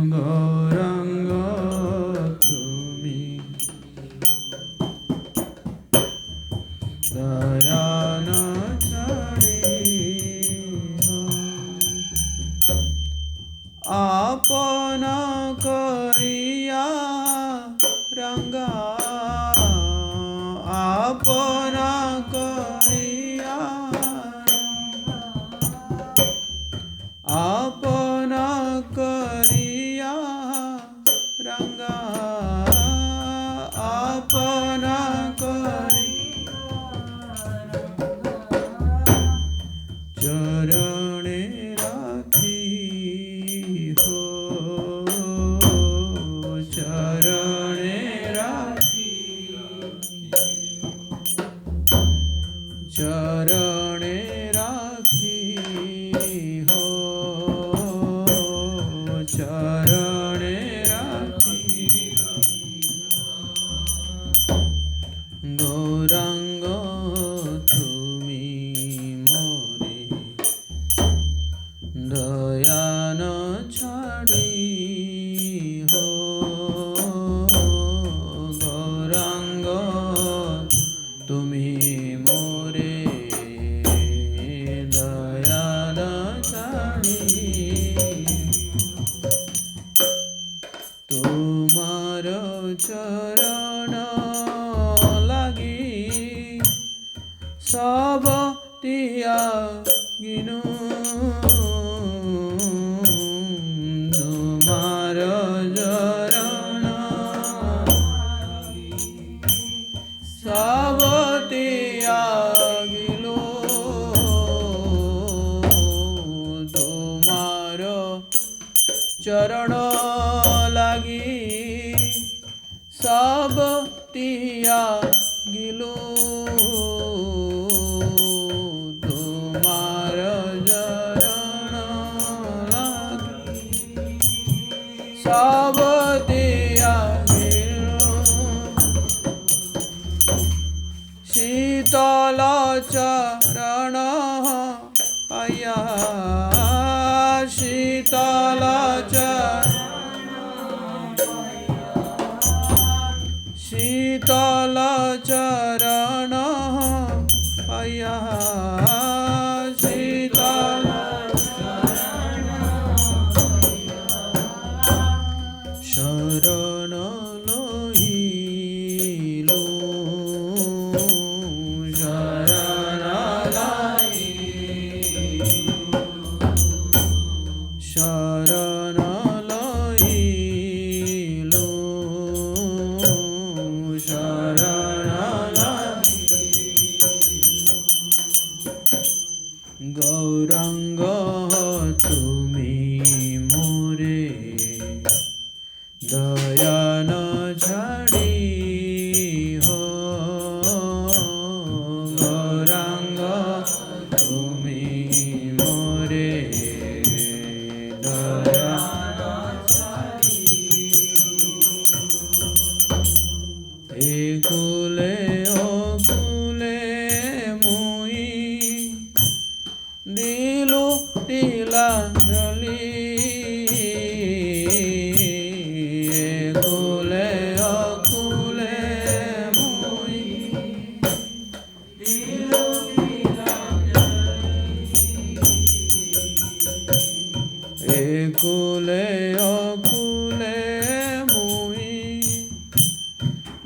গৌরাঙ্গ তুমি দয়ান আপন করিয়া রঙ্গা আপন করিয়া আপন করিয়া রঙ্গা আপন করিয়া চরণে রাখি হো চরণে রাখি চরণে রাখি হো চরণে রাখি গৌরাঙ্গ তুমি মোরে দয়ান ছাড়ি হো গৌরাঙ্গ তুমি মোরে দয়ান ছাড়ি তোমার চরণ লাগি সব ত্যাগিনু তোমার চরণ সব ত্যাগিলো তোমার চরণ লাগি সব ত্যাগিলো তোমার চরণ লাগি সব ত্যাগিলো শীতল চরণ পায়া শীতল শীতল চরণ পায়া শীতল শরণ লইলো শরণ শরণ লইলো শরণ গৌরাঙ্গ তুমি মোরে দয়ান ছাড়ি হো গৌরাঙ্গ তুমি মোরে দয়ান ছাড়ি এ কুলে ও কুলে মুই দিলু তিলাঞ্জলি কুলে অকুলে মুই দিলু তিলাঞ্জলি কুলে অকুলে মুই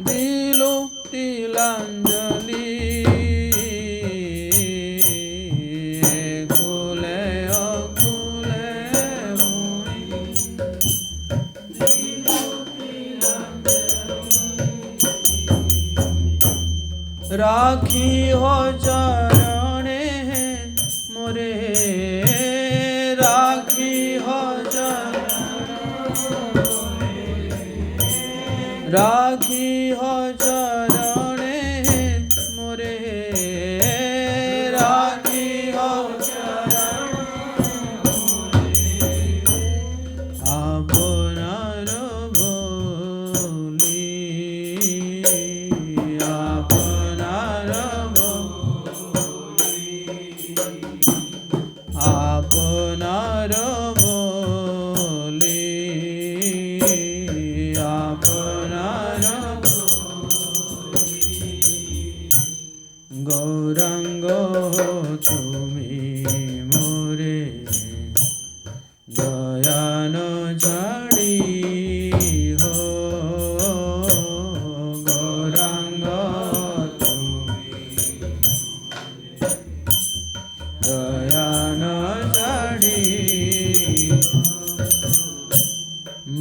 দিলু তিলাঞ্জলি राखी हो चरणे मोरे राखी हो राखी हो चरणे मोरे राखी हो आपनार बोली আপনার বলি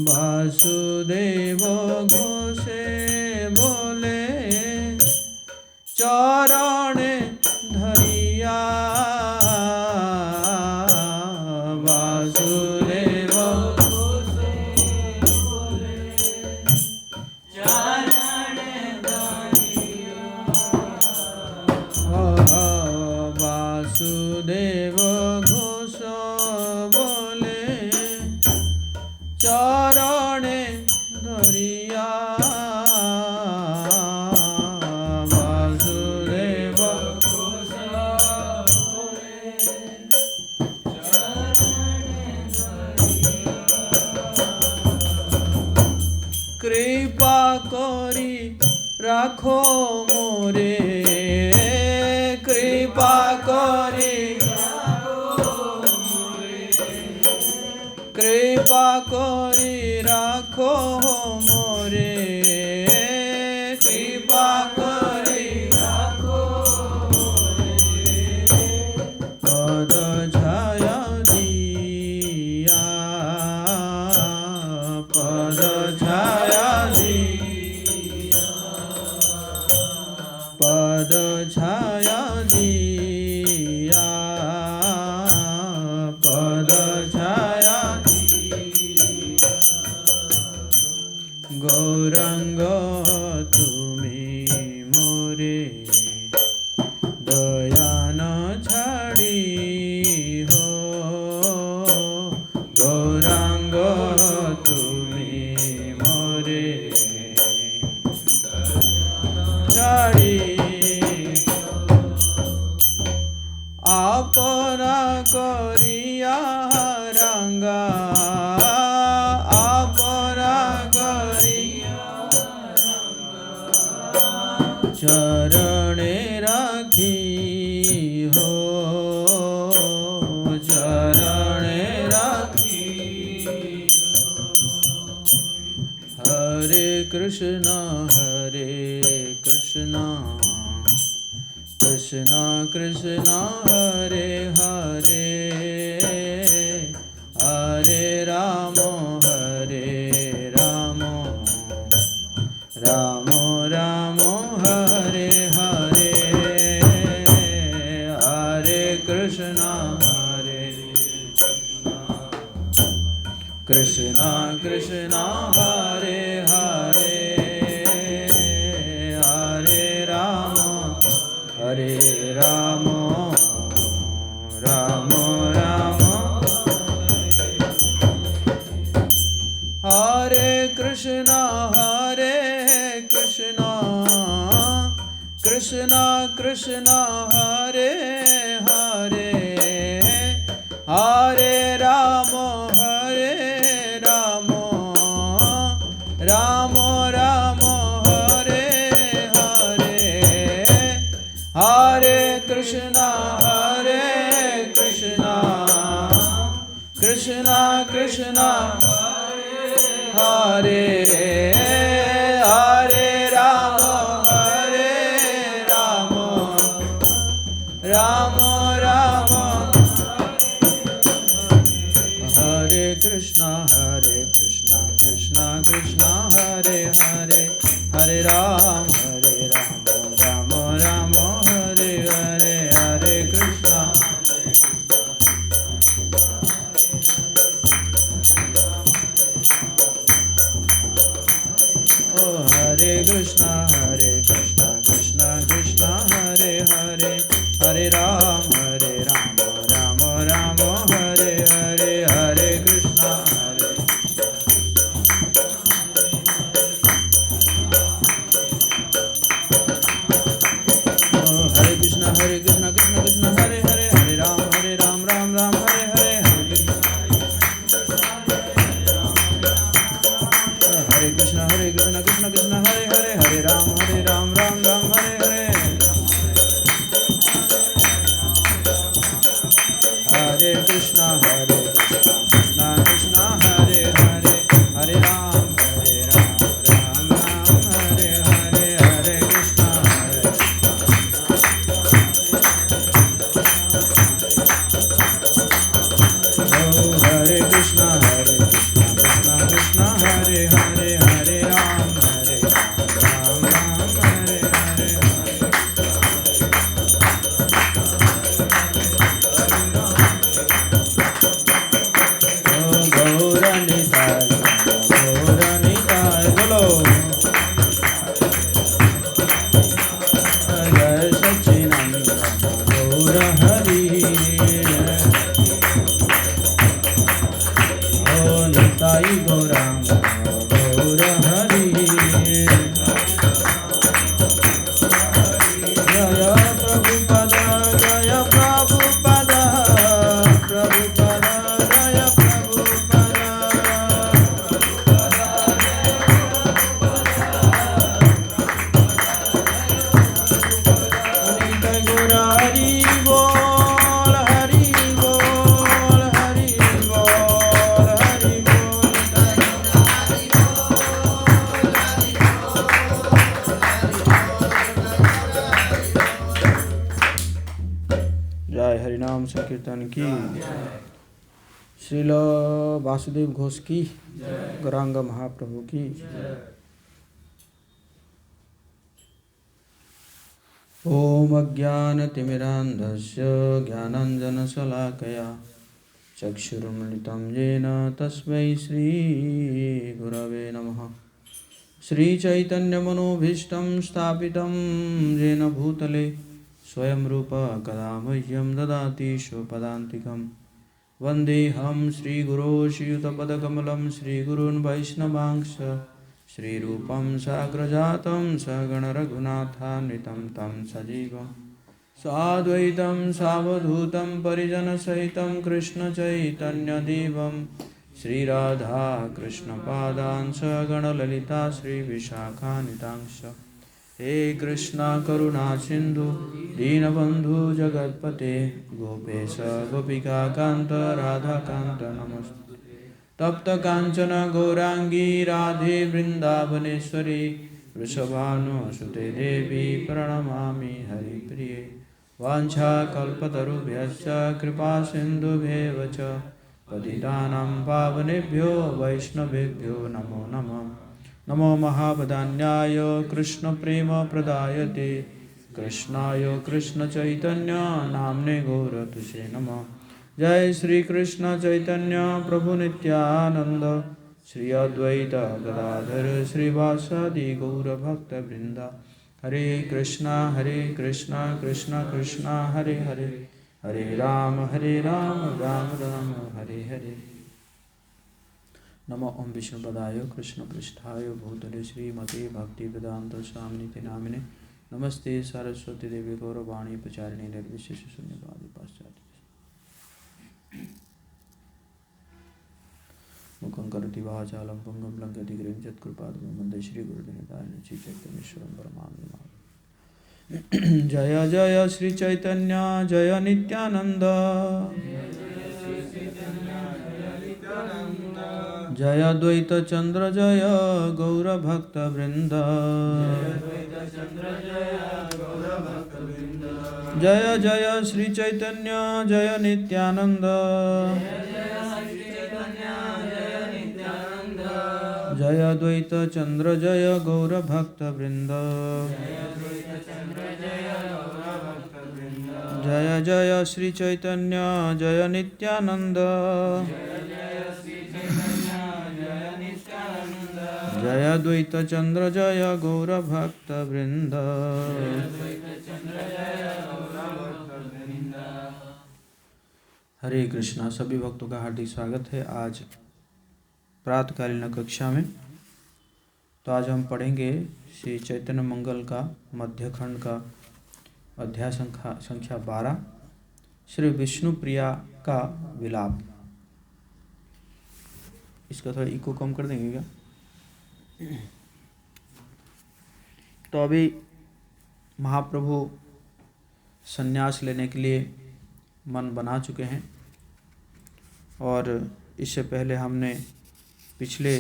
वासुदेव घोषे बोले चरणे धरिया वासुदेव घोषे बोले चरणे धरिया वासुदेव घोष बोले चरणे धरिया वासुदेव घोष बोले चरणे धरिया कृपा करी राखो मोरे कृपा करी कृपा करी राखो मोरे कृपा करी राखो मोरे पद छाया दिया पद छाया दिया पद छाया दिया पद छाया गौरांग तुमी मोरे दया न छाड़ी हो गौरांग तुमी मोरे छाड़ी आपना करिया रंगा आपना करिया चरणे राखी हो चरणे राखी हरे कृष्ण कृष्ण कृष्ण हरे हरे हरे राम राम राम हरे हरे हरे कृष्ण कृष्ण कृष्ण हरे हरे हरे राम राम राम हरे कृष्ण कृष्ण कृष्ण हरे हरे हरे राम राम राम हरे हरे हरे कृष्ण कृष्ण कृष्ण हरे हरे राम राम राम हरे कृष्ण कृष्ण कृष्ण हरे हरे हरे राम राम राम हरे हरे हरे कृष्ण हरे कृष्ण कृष्ण कृष्ण हरे हरे हरे राम राम राम हरे हरे हरे कृष्ण संकीर्तन की, श्रील वासुदेव घोष की, गौरांग महाप्रभु की। ओम अज्ञानतिमिरान्धस्य ज्ञानाञ्जनशलाकया चक्षुरुन्मिलितं येन तस्मै श्रीगुरवे नमः। श्रीचैतन्यमनोभीष्टं स्थापितं येन भूतले स्वयं रूप कदा मह्यं ददाति स्वपदान्तिकं। वन्देऽहं श्रीगुरो श्रीयुतपदकमलं श्रीगुरून् वैष्णवांश्च श्रीरूपं साग्रजातं सगणरघुनाथान्वितं तं सजीवं साद्वैतं सावधूतं परिजनसहितं कृष्णचैतन्यदेवं श्रीराधा कृष्णपादान् सगणललिता श्रीविशाखान्वितांश्च। हे कृष्णा करुणा सिन्धु दीनबन्धु जगत्पते गोपेश गोपिकान्त राधाकान्त नमस्ते। तप्त कांचन गौरांगी राधे वृंदावनेश्वरी वृषभानुसुते देवी प्रणमामि हरिप्रिये। वाञ्छाकल्पतरुभ्यश्च कृपा सिन्धुभ्येव च पतितानां पावनेभ्यो वैष्णवेभ्यो नमो नमः। नमो महावदान्याय कृष्णप्रेमप्रदायते कृष्णाय कृष्णचैतन्य नाम्ने गौरतुसे नमः। जय श्री कृष्ण चैतन्य प्रभु नित्यानंद श्री अद्वैत गदाधर श्रीवासादि गौर भक्त वृंदा। हरे कृष्णा कृष्णा कृष्णा हरे हरे, हरे राम राम राम हरे हरे। नमो ओम विष्णुपदाय कृष्ण पृष्ठाय भूतले श्रीमते भक्ति वेदांत स्वामिनिति नामिने। नमस्ते सरस्वती देवी गौरवाणी प्रचारिणे निर्विशेष शून्यवादी पाश्चात्य मुखं करोति वाचालं पुंगं लंघयति गिरिं यत्कृपातमहं वन्दे श्रीगुरुदिनतारिणं श्रीचैतन्येश्वरं परमानन्दं। जय जय श्री चैतन्य जय नित्यानंद, जय द्वैत चंद्र जय गौर भक्त वृंद। जय जय श्री चैतन्य जय नित्यानंद, जय द्वैत चंद्र जय गौर भक्त वृंद। जय जय श्री चैतन्य जय नित्यानंद, जय द्वैत चंद्र जय गौर भक्त वृंद। हरे कृष्णा। सभी भक्तों का हार्दिक स्वागत है आज प्रातःकालीन कक्षा में। तो आज हम पढ़ेंगे श्री चैतन्य मंगल का मध्य खंड का अध्याय संख्या 12 श्री विष्णु प्रिया का विलाप। इसका थोड़ा इको कम कर देंगे क्या? तो अभी महाप्रभु संन्यास लेने के लिए मन बना चुके हैं और इससे पहले हमने पिछले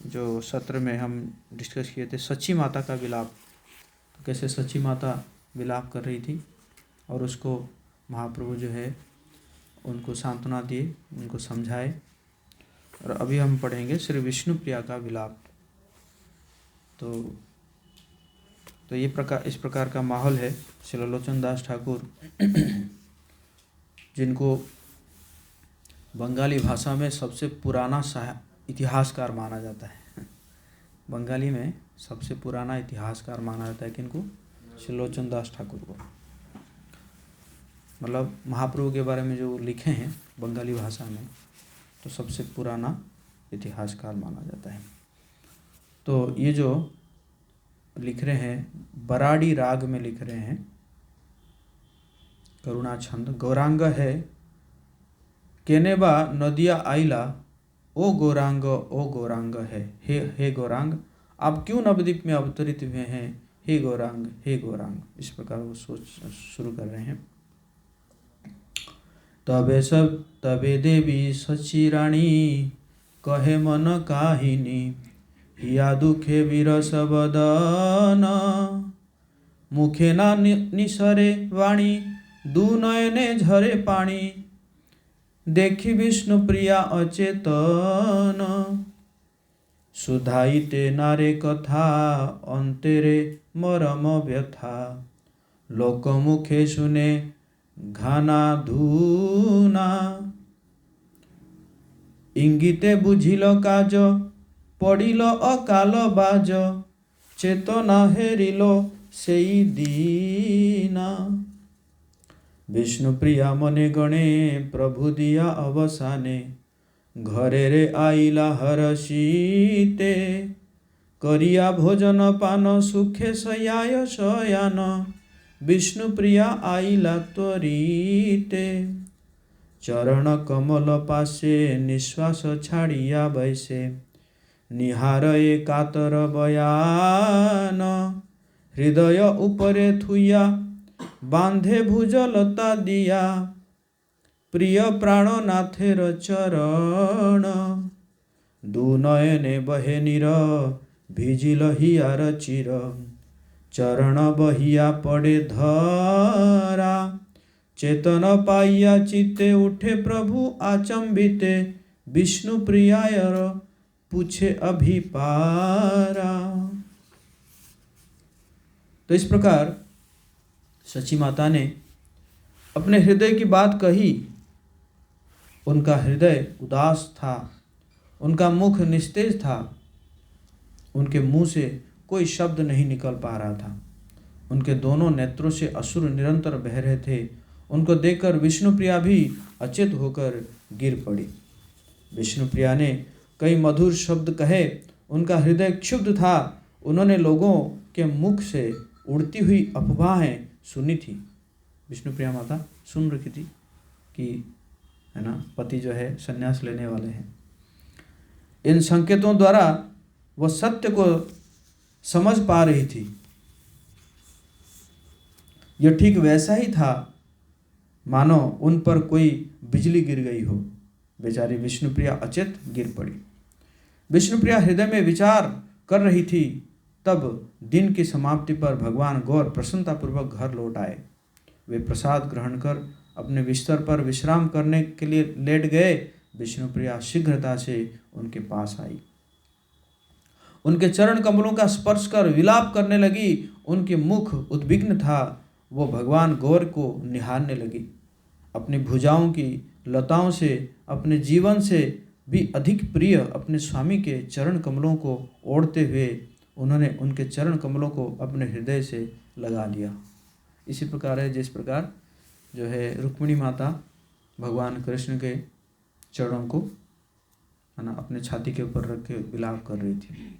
जो सत्र में हम डिस्कस किए थे सच्ची माता का विलाप। तो कैसे सच्ची माता विलाप कर रही थी और उसको महाप्रभु जो है उनको सांत्वना दिए, उनको समझाए। और अभी हम पढ़ेंगे श्री विष्णु प्रिया का विलाप। तो ये इस प्रकार का माहौल है। श्री लोचन दास ठाकुर जिनको बंगाली भाषा में सबसे पुराना इतिहासकार माना जाता है, बंगाली में सबसे पुराना इतिहासकार माना जाता है किनको? श्री लोचन दास ठाकुर को। मतलब महाप्रभु के बारे में जो लिखे हैं बंगाली भाषा में, तो सबसे पुराना इतिहासकार माना जाता है। तो ये जो लिख रहे हैं बराड़ी राग में लिख रहे हैं, करुणा छंद। गौरांग है केनेबा नदिया आइला, ओ गौरांग है, हे गौरांग आप क्यों नवद्वीप में अवतरित हुए हैं, हे गौरांग। इस प्रकार वो सोच शुरू कर रहे हैं। तबे देवी सची रानी कहे मन काहिनी, हिया दुखे विरस बदन, मुखे ना निसरे वाणी दू नयने झरे पानी, देखी विष्णु प्रिया अचेतन। सुधाइते नारे कथा, अंतेरे मरम व्यथा। लोक मुखे सुने घाना धूना। इंगिते बुझिल काज, पड़िल अकाल बाज। चेतना हेरिल सेई दीना। विष्णु प्रिया मने गणे, प्रभु दिया अवसाने। घरे रे आइला हरषीते, करिया भोजन पान सुखे शयाय शयान। विष्णु प्रिया आइला त्वरीते। चरण कमल पासे, निश्वास छाड़िया बैसे। निहार ए कातर बयान, हृदय उपरे थुया। बांधे भुजलता दिया, प्रिय प्राणनाथेर चरण। दू नयने बहे नीर, भिजिल हियार चिर। चरण बहिया पड़े धरा, चेतन पाइया चित्ते उठे प्रभु आचंबिते। विष्णु प्रियायर पूछे अभिपारा। तो इस प्रकार सची माता ने अपने हृदय की बात कही। उनका हृदय उदास था, उनका मुख निस्तेज था, उनके मुंह से कोई शब्द नहीं निकल पा रहा था। उनके दोनों नेत्रों से अश्रु निरंतर बह रहे थे। उनको देखकर विष्णुप्रिया भी अचेत होकर गिर पड़ी। विष्णुप्रिया ने कई मधुर शब्द कहे। उनका हृदय क्षुब्ध था। उन्होंने लोगों के मुख से उड़ती हुई अफवाहें सुनी थी। विष्णुप्रिया माता सुन रखी थी कि है ना, पति जो है संन्यास लेने वाले हैं। इन संकेतों द्वारा वह सत्य को समझ पा रही थी। यह ठीक वैसा ही था मानो उन पर कोई बिजली गिर गई हो। बेचारी विष्णुप्रिया अचेत गिर पड़ी। विष्णुप्रिया हृदय में विचार कर रही थी। तब दिन की समाप्ति पर भगवान गौर प्रसन्नतापूर्वक घर लौट आए। वे प्रसाद ग्रहण कर अपने बिस्तर पर विश्राम करने के लिए लेट गए। विष्णुप्रिया शीघ्रता से उनके पास आई, उनके चरण कमलों का स्पर्श कर विलाप करने लगी। उनके मुख उद्विग्न था। वो भगवान गौर को निहारने लगी। अपनी भुजाओं की लताओं से, अपने जीवन से भी अधिक प्रिय अपने स्वामी के चरण कमलों को ओढ़ते हुए उन्होंने उनके चरण कमलों को अपने हृदय से लगा लिया। इसी प्रकार है जिस प्रकार जो है रुक्मिणी माता भगवान कृष्ण के चरणों को है ना अपने छाती के ऊपर रख के विलाप कर रही थी।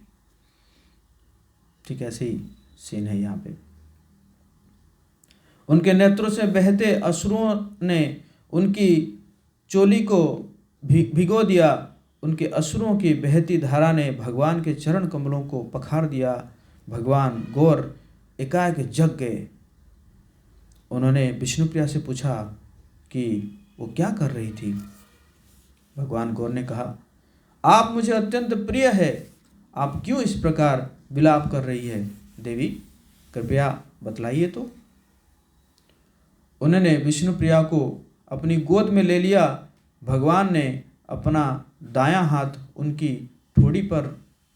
ठीक ऐसे ही सीन है यहाँ पे। उनके नेत्रों से बहते अश्रुओं ने उनकी चोली को भिगो दिया। उनके अश्रुओं की बहती धारा ने भगवान के चरण कमलों को पखार दिया। भगवान गौर एकाएक जग गए। उन्होंने विष्णुप्रिया से पूछा कि वो क्या कर रही थी। भगवान गौर ने कहा, आप मुझे अत्यंत प्रिय है, आप क्यों इस प्रकार विलाप कर रही है। देवी कृपया बतलाइए तो। उन्होंने विष्णुप्रिया को अपनी गोद में ले लिया। भगवान ने अपना दायां हाथ उनकी ठोड़ी पर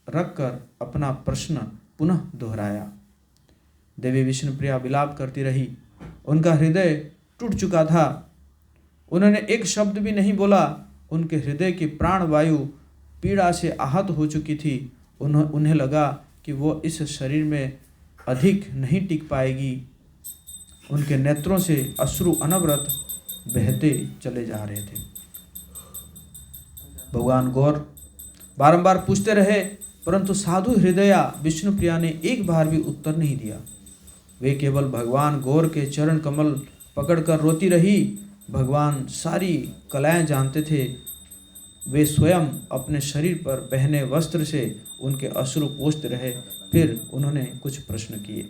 रखकर अपना प्रश्न पुनः दोहराया। देवी विष्णुप्रिया विलाप करती रही। उनका हृदय टूट चुका था। उन्होंने एक शब्द भी नहीं बोला। उनके हृदय की प्राण वायु पीड़ा से आहत हो चुकी थी। उन्हें लगा कि वो इस शरीर में अधिक नहीं टिक पाएगी। उनके नेत्रों से अश्रु अनवरत बहते चले जा रहे थे। भगवान गौर बारंबार पूछते रहे, परंतु साधु हृदया विष्णुप्रिया ने एक बार भी उत्तर नहीं दिया। वे केवल भगवान गौर के चरण कमल पकड़कर रोती रही। भगवान सारी कलाएं जानते थे। वे स्वयं अपने शरीर पर पहने वस्त्र से उनके अश्रु पोंछते रहे। फिर उन्होंने कुछ प्रश्न किए।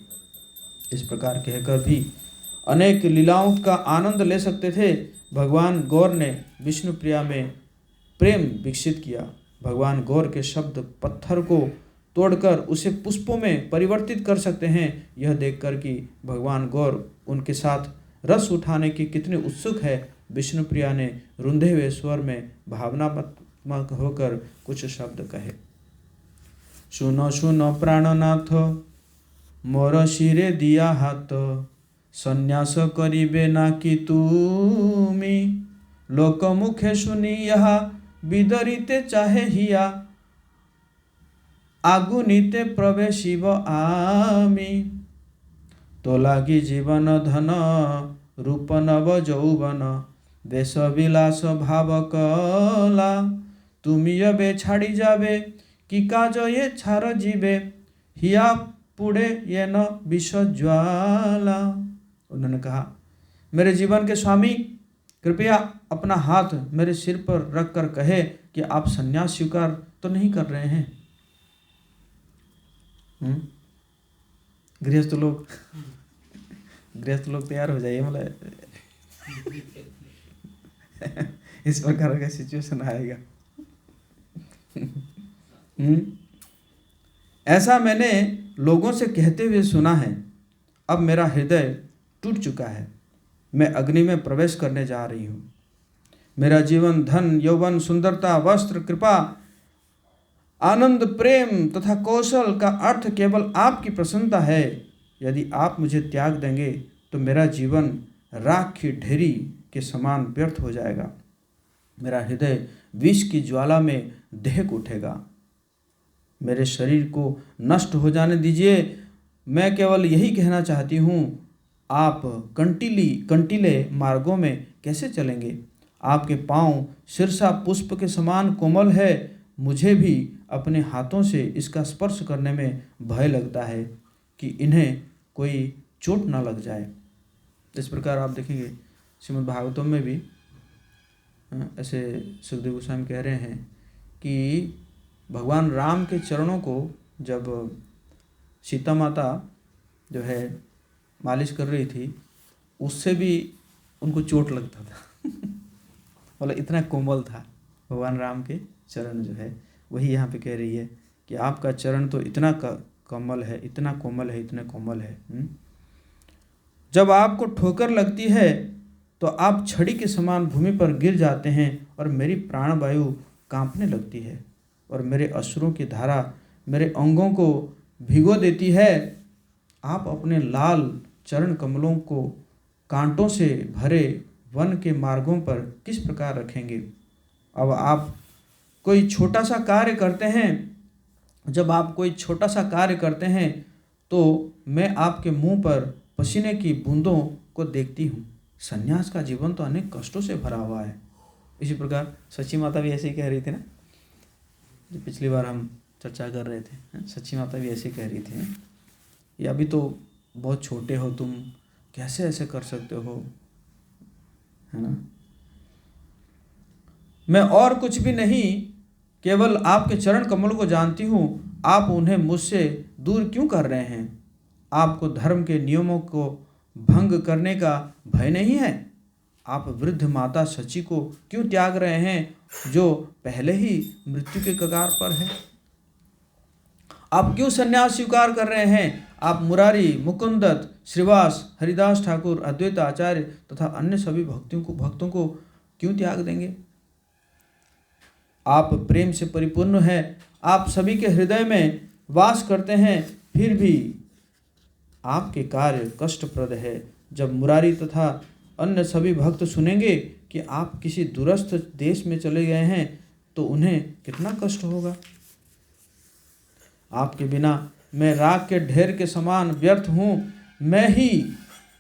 इस प्रकार कहकर भी अनेक लीलाओं का आनंद ले सकते थे। भगवान गौर ने विष्णुप्रिया में प्रेम विकसित किया। भगवान गौर के शब्द पत्थर को तोड़कर उसे पुष्पों में परिवर्तित कर सकते हैं। यह देखकर कि भगवान गौर उनके साथ रस उठाने की कितनी उत्सुक है। विष्णुप्रिया ने रुंधे हुए स्वर में भावनात्मक होकर कुछ शब्द कहे। सुनो सुनो प्राणनाथ मोर शिरे दिया हाथ, संन्यास करिबे ना कि तुमी, लोक मुखे सुनी यहा विदरिते चाहे हिया, आगुनीते प्रवेशिब आमी, तो लागी जीवन धन रूप नव যৌবন, देश বিলাস भाव कला, तुमी अबे छाड़ी जाबे कि काज ये छार जीवे, हिया पुड़े ये न विष ज्वाला। उन्होंने कहा, मेरे जीवन के स्वामी कृपया अपना हाथ मेरे सिर पर रख कर कहे कि आप संन्यास स्वीकार तो नहीं कर रहे हैं। गृहस्थ लोग तैयार हो जाइए, मतलब इस प्रकार का सिचुएशन आएगा। ऐसा मैंने लोगों से कहते हुए सुना है। अब मेरा हृदय टूट चुका है, मैं अग्नि में प्रवेश करने जा रही हूँ। मेरा जीवन धन यौवन सुंदरता वस्त्र कृपा आनंद प्रेम तथा कौशल का अर्थ केवल आपकी प्रसन्नता है। यदि आप मुझे त्याग देंगे तो मेरा जीवन राख की ढेरी के समान व्यर्थ हो जाएगा। मेरा हृदय विष की ज्वाला में दहक उठेगा। मेरे शरीर को नष्ट हो जाने दीजिए। मैं केवल यही कहना चाहती हूँ, आप कंटीले मार्गों में कैसे चलेंगे? आपके पांव शीर्षा पुष्प के समान कोमल है। मुझे भी अपने हाथों से इसका स्पर्श करने में भय लगता है कि इन्हें कोई चोट ना लग जाए। इस प्रकार आप देखेंगे श्रीमद् भागवतम में भी ऐसे सुखदेव गोस्वामी कह रहे हैं कि भगवान राम के चरणों को जब सीता माता जो है मालिश कर रही थी, उससे भी उनको चोट लगता था। मतलब इतना कोमल था भगवान राम के चरण जो है। वही यहाँ पे कह रही है कि आपका चरण तो इतना कमल है, इतना कोमल है, इतना कोमल है। जब आपको ठोकर लगती है तो आप छड़ी के समान भूमि पर गिर जाते हैं और मेरी प्राणवायु कांपने लगती है और मेरे अश्रुओं की धारा मेरे अंगों को भिगो देती है। आप अपने लाल चरण कमलों को कांटों से भरे वन के मार्गों पर किस प्रकार रखेंगे? अब आप कोई छोटा सा कार्य करते हैं, जब आप कोई छोटा सा कार्य करते हैं तो मैं आपके मुंह पर पसीने की बूंदों को देखती हूँ। संन्यास का जीवन तो अनेक कष्टों से भरा हुआ है। इसी प्रकार सची माता भी ऐसे ही कह रही थी ना, जो पिछली बार हम चर्चा कर रहे थे। सची माता भी ऐसे कह रही थी, ये अभी तो बहुत छोटे हो तुम, कैसे ऐसे कर सकते हो, है ना। मैं और कुछ भी नहीं, केवल आपके चरण कमल को जानती हूँ। आप उन्हें मुझसे दूर क्यों कर रहे हैं? आपको धर्म के नियमों को भंग करने का भय नहीं है? आप वृद्ध माता सची को क्यों त्याग रहे हैं, जो पहले ही मृत्यु के कगार पर है? आप क्यों संन्यास स्वीकार कर रहे हैं? आप मुरारी, मुकुंदत, श्रीवास, हरिदास ठाकुर, अद्वैत आचार्य तथा अन्य सभी भक्तों को क्यों त्याग देंगे? आप प्रेम से परिपूर्ण हैं, आप सभी के हृदय में वास करते हैं, फिर भी आपके कार्य कष्टप्रद है। जब मुरारी तथा अन्य सभी भक्त सुनेंगे कि आप किसी दूरस्थ देश में चले गए हैं तो उन्हें कितना कष्ट होगा। आपके बिना मैं राख के ढेर के समान व्यर्थ हूँ। मैं ही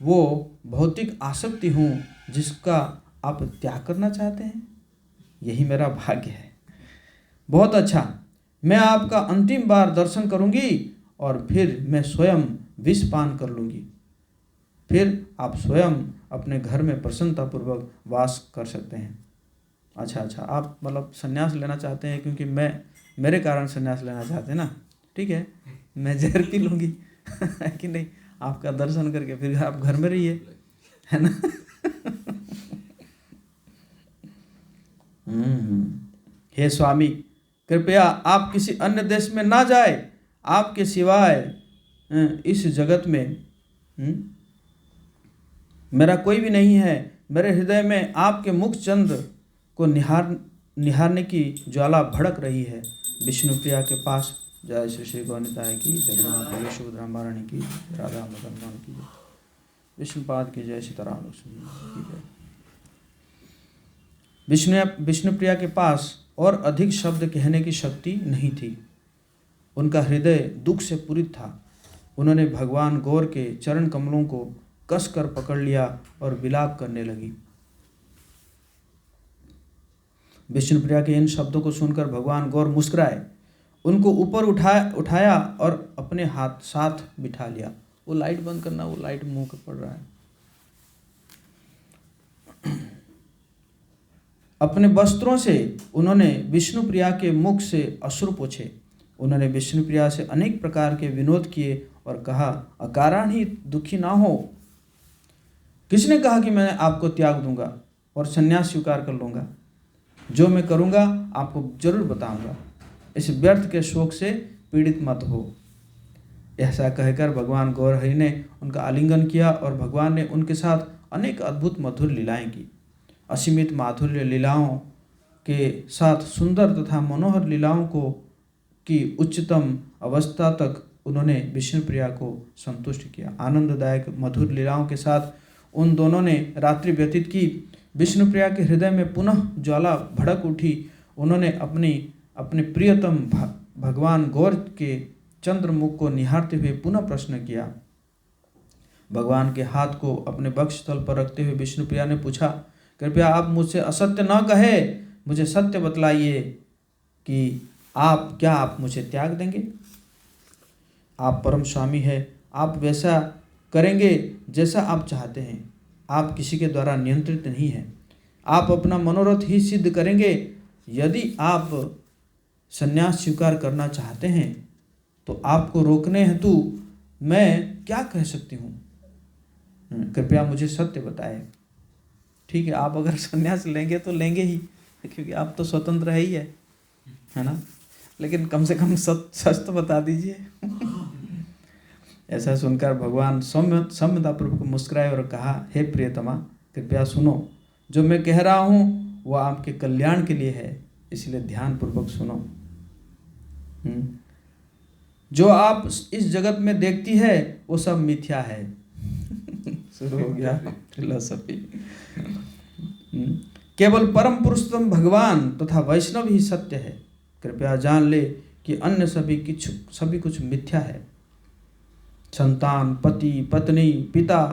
वो भौतिक आसक्ति हूँ जिसका आप त्याग करना चाहते हैं। यही मेरा भाग्य है। बहुत अच्छा, मैं आपका अंतिम बार दर्शन करूंगी और फिर मैं स्वयं विष पान कर लूँगी। फिर आप स्वयं अपने घर में प्रसन्नतापूर्वक वास कर सकते हैं। अच्छा, आप मतलब संन्यास लेना चाहते हैं क्योंकि मेरे कारण संन्यास लेना चाहते हैं ना, ठीक है, मैं जहर पी लूँगी है कि नहीं, आपका दर्शन करके फिर आप घर में रहिए, है ना। हे स्वामी, कृपया आप किसी अन्य देश में ना जाए। आपके सिवाय इस जगत में मेरा कोई भी नहीं है। मेरे हृदय में आपके मुख चंद्र को निहारने की ज्वाला भड़क रही है। विष्णुप्रिया के पास। जय श्री श्री गौनिताय की, जगन्नाथ सुभद्रामणी की, राधा मदन मोहन की, विष्णुपाद की जय, सीताराम की जय। विष्णुप्रिया के पास और अधिक शब्द कहने की शक्ति नहीं थी। उनका हृदय दुख से पूरित था। उन्होंने भगवान गौर के चरण कमलों को कसकर पकड़ लिया और विलाप करने लगी। विष्णुप्रिया के इन शब्दों को सुनकर भगवान गौर मुस्कुराए, उनको ऊपर उठाया और अपने हाथ साथ बिठा लिया। वो लाइट बंद करना, वो लाइट मुंह पर पड़ रहा है। अपने वस्त्रों से उन्होंने विष्णुप्रिया के मुख से अश्रु पोंछे। उन्होंने विष्णुप्रिया से अनेक प्रकार के विनोद किए और कहा, अकारण ही दुखी ना हो। किसने कहा कि मैं आपको त्याग दूंगा और संन्यास स्वीकार कर लूँगा? जो मैं करूँगा आपको जरूर बताऊँगा। इस व्यर्थ के शोक से पीड़ित मत हो। ऐसा कहकर भगवान गौरहरि ने उनका आलिंगन किया और भगवान ने उनके साथ अनेक अद्भुत मधुर लीलाएं की। असीमित माधुर्य लीलाओं के साथ सुंदर तथा मनोहर लीलाओं को की उच्चतम अवस्था तक उन्होंने विष्णुप्रिया को संतुष्ट किया। आनंददायक मधुर लीलाओं के साथ उन दोनों ने रात्रि व्यतीत की। विष्णुप्रिया के हृदय में पुनः ज्वाला भड़क उठी। उन्होंने अपने प्रियतम भगवान गौर के चंद्रमुख को निहारते हुए पुनः प्रश्न किया। भगवान के हाथ को अपने वक्षस्थल पर रखते हुए विष्णुप्रिया ने पूछा, कृपया आप मुझसे असत्य न कहे, मुझे सत्य बतलाइए कि आप मुझे त्याग देंगे? आप परम स्वामी है, आप वैसा करेंगे जैसा आप चाहते हैं। आप किसी के द्वारा नियंत्रित नहीं हैं। आप अपना मनोरथ ही सिद्ध करेंगे। यदि आप संन्यास स्वीकार करना चाहते हैं तो आपको रोकने हेतु मैं क्या कह सकती हूँ? कृपया मुझे सत्य बताएं। ठीक है, आप अगर संन्यास लेंगे तो लेंगे ही, क्योंकि आप तो स्वतंत्र है ना, लेकिन कम से कम सच तो बता दीजिए। ऐसा सुनकर भगवान सौम्यतापूर्वक मुस्कुराए और कहा, हे प्रियतमा, कृपया सुनो। जो मैं कह रहा हूँ वह आपके कल्याण के लिए है, इसलिए ध्यानपूर्वक सुनो। जो आप इस जगत में देखती है वो सब मिथ्या है। शुरू हो गया फिलॉसफी। केवल परम पुरुषोत्तम भगवान तथा वैष्णव ही सत्य है। कृपया जान ले कि अन्य सभी कुछ मिथ्या है। संतान, पति, पत्नी, पिता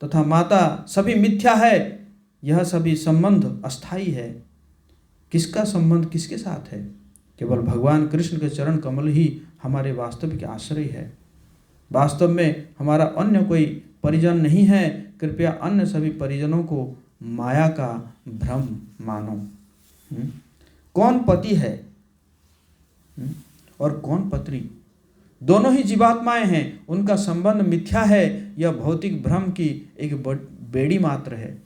तथा माता सभी मिथ्या है। यह सभी संबंध अस्थाई है। किसका संबंध किसके साथ है? केवल भगवान कृष्ण के चरण कमल ही हमारे वास्तविक आश्रय है। वास्तव में हमारा अन्य कोई परिजन नहीं है। कृपया अन्य सभी परिजनों को माया का भ्रम मानो। कौन पति है और कौन पत्नी? दोनों ही जीवात्माएं हैं। उनका संबंध मिथ्या है। यह भौतिक भ्रम की एक बेड़ी मात्र है।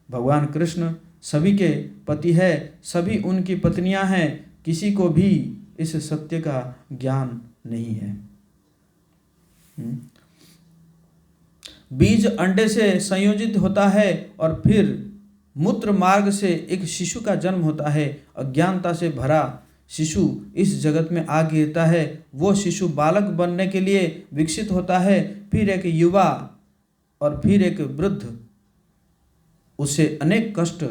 भगवान कृष्ण सभी के पति है, सभी उनकी पत्नियां हैं। किसी को भी इस सत्य का ज्ञान नहीं है। बीज अंडे से संयोजित होता है और फिर मूत्र मार्ग से एक शिशु का जन्म होता है। अज्ञानता से भरा शिशु इस जगत में आ गिरता है। वो शिशु बालक बनने के लिए विकसित होता है, फिर एक युवा और फिर एक वृद्ध। उसे अनेक कष्ट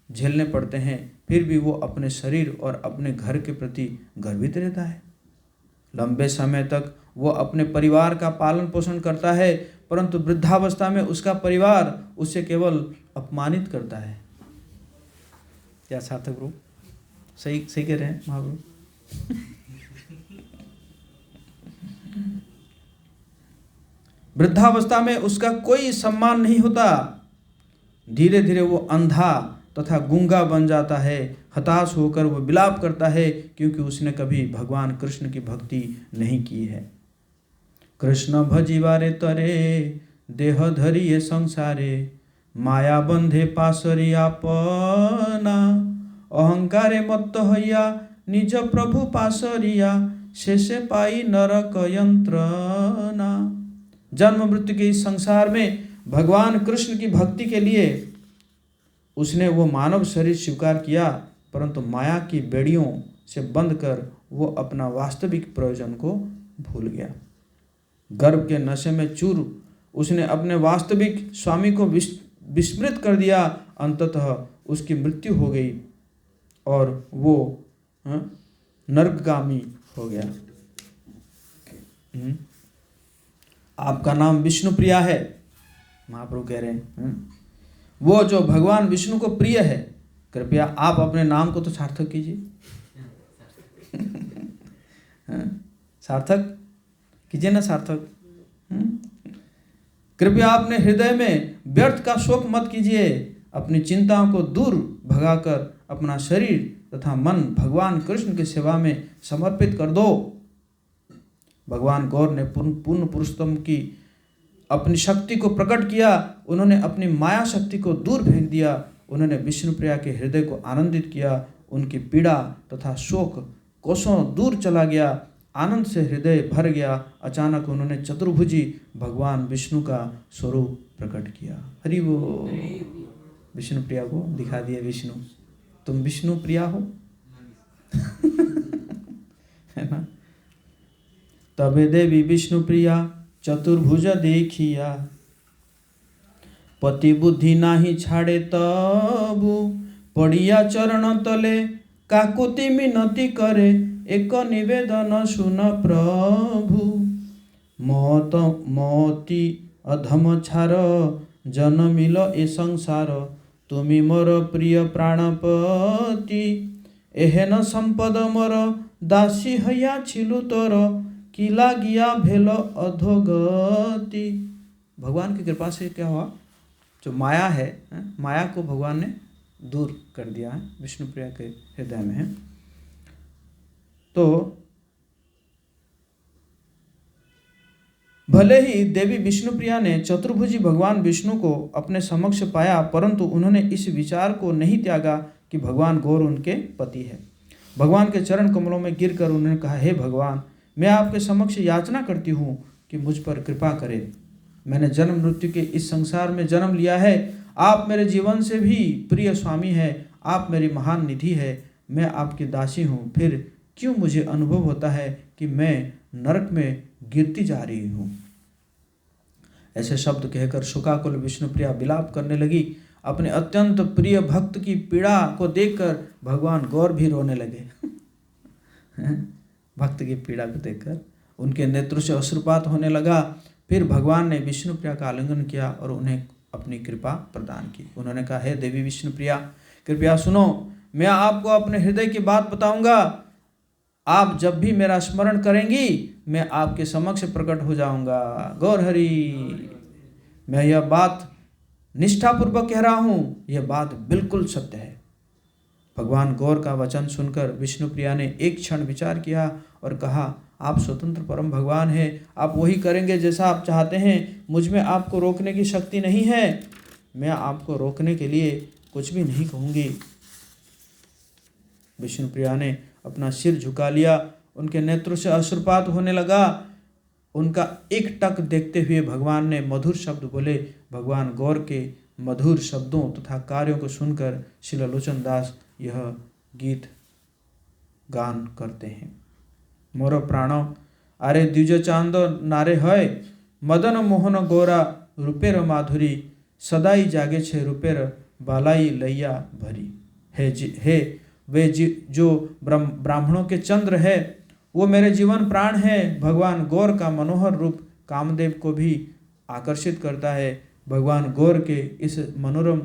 झेलने पड़ते हैं, फिर भी वो अपने शरीर और अपने घर के प्रति गर्वित रहता है। लंबे समय तक वो अपने परिवार का पालन पोषण करता है, परंतु वृद्धावस्था में उसका परिवार उसे केवल अपमानित करता है। क्या सार्थक रूप? सही कह रहे हैं महाप्रभु। वृद्धावस्था में उसका कोई सम्मान नहीं होता। धीरे धीरे वो अंधा तथा गूंगा बन जाता है। हताश होकर वो विलाप करता है, क्योंकि उसने कभी भगवान कृष्ण की भक्ति नहीं की है। कृष्ण भजिबारे तरे देह धरिए संसारे, माया बंधे पासरी आपना, अहंकारे मत्त हइया निज प्रभु पासरिया, शेषे पाई नरक यंत्रणा। जन्म मृत्यु के इस संसार में भगवान कृष्ण की भक्ति के लिए उसने वो मानव शरीर स्वीकार किया, परंतु माया की बेड़ियों से बंध कर वो अपना वास्तविक प्रयोजन को भूल गया। गर्व के नशे में चूर उसने अपने वास्तविक स्वामी को विस्मृत कर दिया। अंततः उसकी मृत्यु हो गई और वो नरकगामी हो गया। आपका नाम विष्णु प्रिया है, महाप्रभु कह रहे हैं। वो जो भगवान विष्णु को प्रिय है, कृपया आप अपने नाम को तो सार्थक कीजिए। सार्थक कीजिए ना, सार्थक। कृपया अपने हृदय में व्यर्थ का शोक मत कीजिए। अपनी चिंताओं को दूर भगाकर अपना शरीर तथा मन भगवान कृष्ण की सेवा में समर्पित कर दो। भगवान गौर ने पूर्ण पुरुषोत्तम की अपनी शक्ति को प्रकट किया। उन्होंने अपनी माया शक्ति को दूर फेंक दिया। उन्होंने विष्णुप्रिया के हृदय को आनंदित किया। उनकी पीड़ा तथा शोक कोसों दूर चला गया। आनंद से हृदय भर गया। अचानक उन्होंने चतुर्भुजी भगवान विष्णु का स्वरूप प्रकट किया। हरि वो विष्णुप्रिया को दिखा दिया विष्णु, तुम विष्णु प्रिया हो। है ना। तबे देवी विष्णु प्रिया चतुर्भुज देखिया, पति बुद्धि नाही छाड़े तबु पड़िया चरण तले, काकुति मिनति करे एक निवेदन सुन प्रभु। मौत मोती अधम छार जनमिल ए संसार, तुमी मोर प्रिय प्राणपति। एहेन संपद मोर दासी हया छिलु तोर, कि लागिया भेल अधोगति। भगवान की कृपा से क्या हुआ, जो माया है, माया को भगवान ने दूर कर दिया है, विष्णुप्रिया के हृदय में है। तो भले ही देवी विष्णुप्रिया ने चतुर्भुजी भगवान विष्णु को अपने समक्ष पाया, परंतु उन्होंने इस विचार को नहीं त्यागा कि भगवान गौर उनके पति है। भगवान के चरण कमलों में गिरकर उन्होंने कहा, हे भगवान, मैं आपके समक्ष याचना करती हूँ कि मुझ पर कृपा करें। मैंने जन्म मृत्यु के इस संसार में जन्म लिया है। आप मेरे जीवन से भी प्रिय स्वामी है। आप मेरी महान निधि है। मैं आपकी दासी हूँ, फिर क्यों मुझे अनुभव होता है कि मैं नरक में गिरती जा रही हूँ। ऐसे शब्द कहकर शोकाकुल विष्णुप्रिया विलाप करने लगी। अपने अत्यंत प्रिय भक्त की पीड़ा को देखकर भगवान गौर भी रोने लगे। भक्त की पीड़ा को देखकर उनके नेत्रों से अश्रुपात होने लगा। फिर भगवान ने विष्णुप्रिया का आलिंगन किया और उन्हें अपनी कृपा प्रदान की। उन्होंने कहा, हे देवी विष्णुप्रिया, कृपया सुनो, मैं आपको अपने हृदय की बात बताऊंगा। आप जब भी मेरा स्मरण करेंगी, मैं आपके समक्ष प्रकट हो जाऊंगा। गौर हरि, मैं यह बात निष्ठापूर्वक कह रहा हूँ, यह बात बिल्कुल सत्य है। भगवान गौर का वचन सुनकर विष्णुप्रिया ने एक क्षण विचार किया और कहा, आप स्वतंत्र परम भगवान हैं, आप वही करेंगे जैसा आप चाहते हैं। मुझ में आपको रोकने की शक्ति नहीं है। मैं आपको रोकने के लिए कुछ भी नहीं कहूँगी। विष्णुप्रिया ने अपना सिर झुका लिया। उनके नेत्रों से अश्रुपात होने लगा। उनका एक टक देखते हुए भगवान ने मधुर शब्द बोले। भगवान गौर के मधुर शब्दों तथा कार्यों को सुनकर श्री लोचन दास यह गीत गान करते हैं। मोर प्राण आरे द्विज चांद नारे है, मदन मोहन गोरा रूपेर माधुरी, सदाई जागे छे रूपेर बालाई लैया भरी। हे वे जो ब्राह्मणों के चंद्र है, वो मेरे जीवन प्राण है। भगवान गौर का मनोहर रूप कामदेव को भी आकर्षित करता है। भगवान गौर के इस मनोरम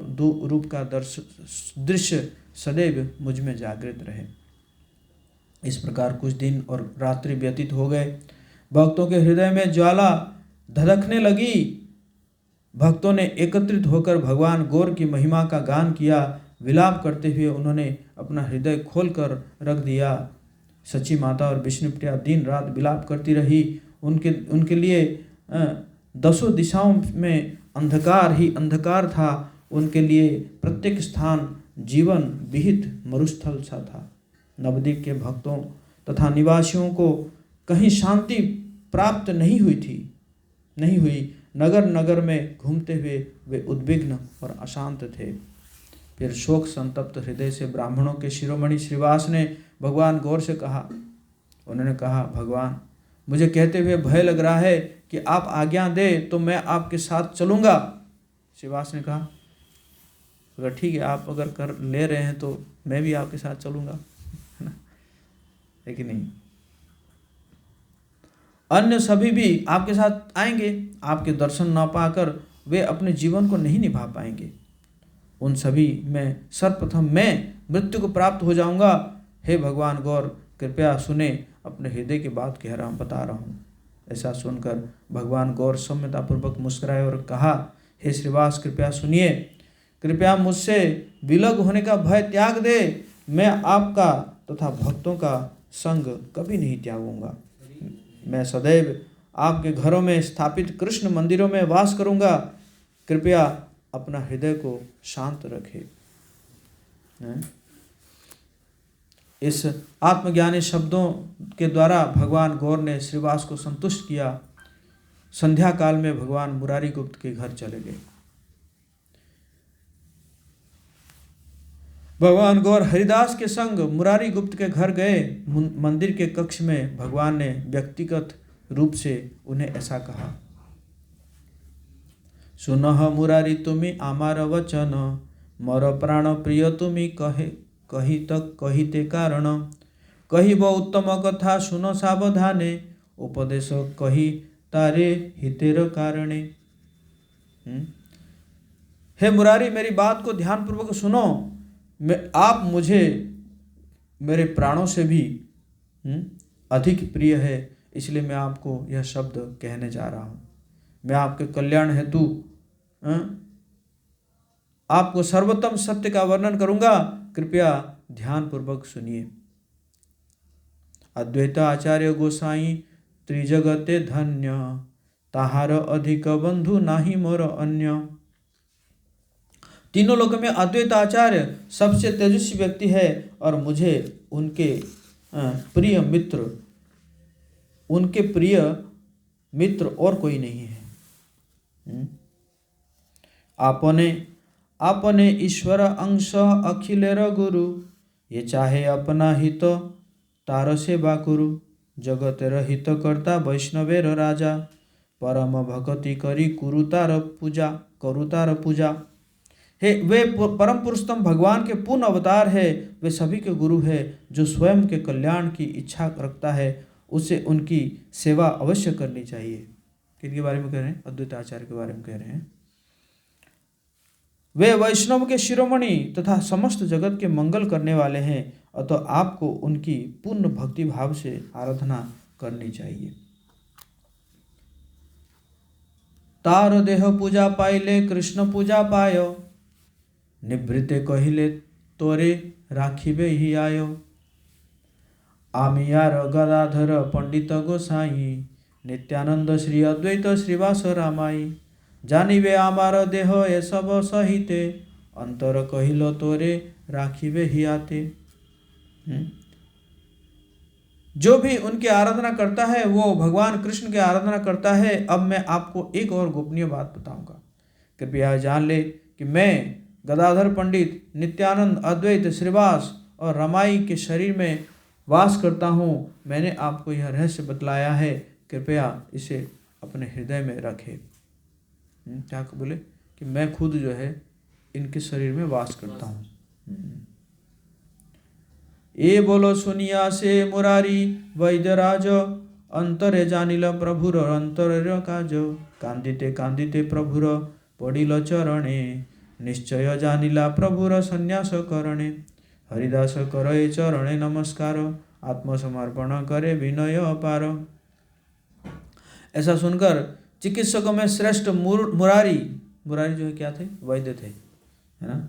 रूप का दृश्य सदैव मुझ में जागृत रहे। इस प्रकार कुछ दिन और रात्रि व्यतीत हो गए। भक्तों के हृदय में ज्वाला धधकने लगी। भक्तों ने एकत्रित होकर भगवान गौर की महिमा का गान किया। विलाप करते हुए उन्होंने अपना हृदय खोलकर रख दिया। सची माता और विष्णुप्रिया दिन रात विलाप करती रही। उनके लिए दसों दिशाओं में अंधकार ही अंधकार था। उनके लिए प्रत्येक स्थान जीवन विहित मरुस्थल सा था। नवद्वीप के भक्तों तथा निवासियों को कहीं शांति प्राप्त नहीं हुई। नगर नगर में घूमते हुए वे उद्विग्न और अशांत थे। फिर शोक संतप्त हृदय से ब्राह्मणों के शिरोमणि श्रीवास ने भगवान गौर से कहा। उन्होंने कहा, भगवान, मुझे कहते हुए भय लग रहा है कि आप आज्ञा दे तो मैं आपके साथ चलूँगा। श्रीवास ने कहा, अगर ठीक है, आप अगर कर ले रहे हैं तो मैं भी आपके साथ चलूँगा, है ना, है कि नहीं। अन्य सभी भी आपके साथ आएंगे। आपके दर्शन न पाकर वे अपने जीवन को नहीं निभा पाएंगे। उन सभी में सर्वप्रथम मैं मृत्यु को प्राप्त हो जाऊंगा। हे भगवान गौर, कृपया सुने, अपने हृदय की बात बता रहा हूँ। ऐसा सुनकर भगवान गौर सौम्यतापूर्वक मुस्कुराए और कहा, हे श्रीवास, कृपया सुनिए, कृपया मुझसे विलग होने का भय त्याग दे। मैं आपका तथा भक्तों का संग कभी नहीं त्यागूंगा। मैं सदैव आपके घरों में स्थापित कृष्ण मंदिरों में वास करूंगा। कृपया अपना हृदय को शांत रखें। इस आत्मज्ञानी शब्दों के द्वारा भगवान गौर ने श्रीवास को संतुष्ट किया। संध्या काल में भगवान मुरारी गुप्त के घर चले गए। भगवान गौर हरिदास के संग मुरारी गुप्त के घर गए। मंदिर के कक्ष में भगवान ने व्यक्तिगत रूप से उन्हें ऐसा कहा, सुनह मुरारी तुम्ही आमार वचन, मोर प्राण प्रिय तुम्ही कही तक कहिते कारण, कहिब उत्तम कथा सुनो सावधाने, उपदेश कही तारे हितेर कारणे। हे मुरारी, मेरी बात को ध्यानपूर्वक सुनो। आप मुझे मेरे प्राणों से भी अधिक प्रिय है, इसलिए मैं आपको यह शब्द कहने जा रहा हूँ। मैं आपके कल्याण हेतु आपको सर्वोत्तम सत्य का वर्णन करूँगा। कृपया ध्यानपूर्वक सुनिए। अद्वैत आचार्य गोसाई त्रिजगते धन्य, ताहार अधिक बंधु नाही मोर अन्य। तीनों लोगों में अद्वैत आचार्य सबसे तेजस्वी व्यक्ति है और मुझे उनके प्रिय मित्र और कोई नहीं है। आपने ईश्वर अंश अखिलेर गुरु, ये चाहे अपना हित तार सेवा कुरु। जगतेर हित करता वैष्णवेर राजा, परम भक्ति करी करुतार पूजा। हे वे परम पुरुषोत्तम भगवान के पूर्ण अवतार है। वे सभी के गुरु है। जो स्वयं के कल्याण की इच्छा रखता है उसे उनकी सेवा अवश्य करनी चाहिए। किनके बारे में कह रहे हैं? अद्वैत आचार्य के बारे में कह रहे हैं। वे वैष्णव के शिरोमणि तथा समस्त जगत के मंगल करने वाले हैं, अतः आपको उनकी पूर्ण भक्ति भाव से आराधना करनी चाहिए। तार देह पूजा पाइले कृष्ण पूजा पायो, निवृत्ते कहिले तोरे राखिबे ही आयो। आमियार गदाधर पंडित गोसाई, नित्यानंद श्री अद्वैत श्रीवास रामाई। जानिबे आमार देह ए सब सहिते, अंतर कहिलो तोरे राखिबे ही आते। जो भी उनकी आराधना करता है वो भगवान कृष्ण की आराधना करता है। अब मैं आपको एक और गोपनीय बात बताऊंगा। कृपया जान ले कि मैं गदाधर पंडित, नित्यानंद, अद्वैत, श्रीवास और रमाई के शरीर में वास करता हूँ। मैंने आपको यह रहस्य बतलाया है, कृपया इसे अपने हृदय में रखें। क्या बोले कि मैं खुद जो है इनके शरीर में वास करता हूँ। ए बोलो सुनिया से मुरारी वैद्यराज, अंतरे जानिल प्रभुर अंतर काज। कांदिते कांदिते प्रभुर पड़िल चरणे, निश्चय जानिला प्रभुर संन्यास करणे। हरिदास करे चरणे नमस्कार, आत्मसमर्पण करे विनय अपार। ऐसा सुनकर चिकित्सकों में श्रेष्ठ मुरारी जो है क्या थे? वैद्य थे, है ना,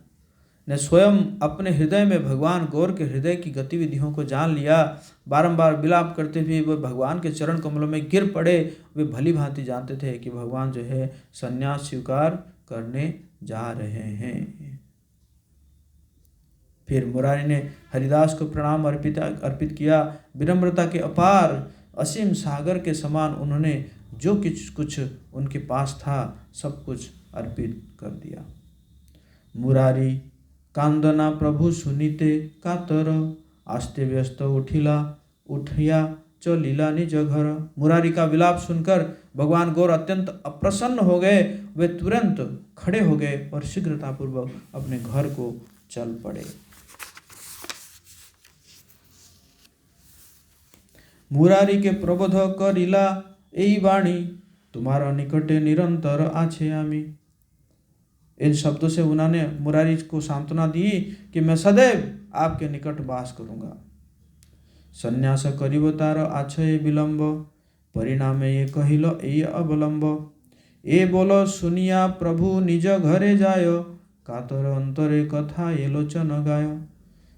ने स्वयं अपने हृदय में भगवान गौर के हृदय की गतिविधियों को जान लिया। बारंबार विलाप करते हुए वे भगवान के चरण कमलों में गिर पड़े। वे भली भांति जानते थे कि भगवान जो है संन्यास स्वीकार करने जा रहे हैं। फिर मुरारी ने हरिदास को प्रणाम अर्पित किया। विनम्रता के अपार असीम सागर के समान उन्होंने जो कुछ कुछ उनके पास था सब कुछ अर्पित कर दिया। मुरारी कांदना प्रभु सुनीते कातर, आस्ते व्यस्त उठिया चलिला निज घर। मुरारी का विलाप सुनकर भगवान गौर अत्यंत अप्रसन्न हो गए। वे तुरंत खड़े हो गए और शीघ्रतापूर्वक अपने घर को चल पड़े। मुरारी के प्रबोध करिला एई वाणी, तुम्हारा निकटे निरंतर आछे आमी। इन शब्दों से उन्होंने मुरारी को सांत्वना दी कि मैं सदैव आपके निकट वास करूंगा। संन्यास करिब तार आछे विलंब, परिणामे ये कहिलो ए अवलंब। ए बोलो सुनिया प्रभु निज घरे जायो, कातर अंतरे कथा ये लोचन गायो।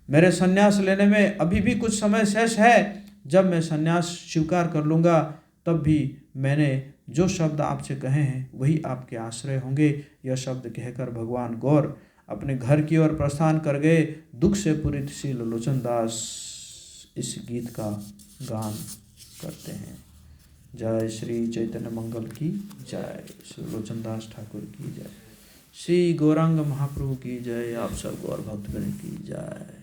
मेरे संन्यास लेने में अभी भी कुछ समय शेष है। जब मैं संन्यास स्वीकार कर लूँगा तब भी मैंने जो शब्द आपसे कहे हैं वही आपके आश्रय होंगे। यह शब्द कहकर भगवान गौर अपने घर की ओर प्रस्थान कर गए। दुख से पूरित श्री लोचन दास इस गीत का गान करते हैं। जय श्री चैतन्य मंगल की जय, श्री लोचन दास ठाकुर की जय, श्री गौरांग महाप्रभु की जय, आप सब गौर भक्तगण की जय।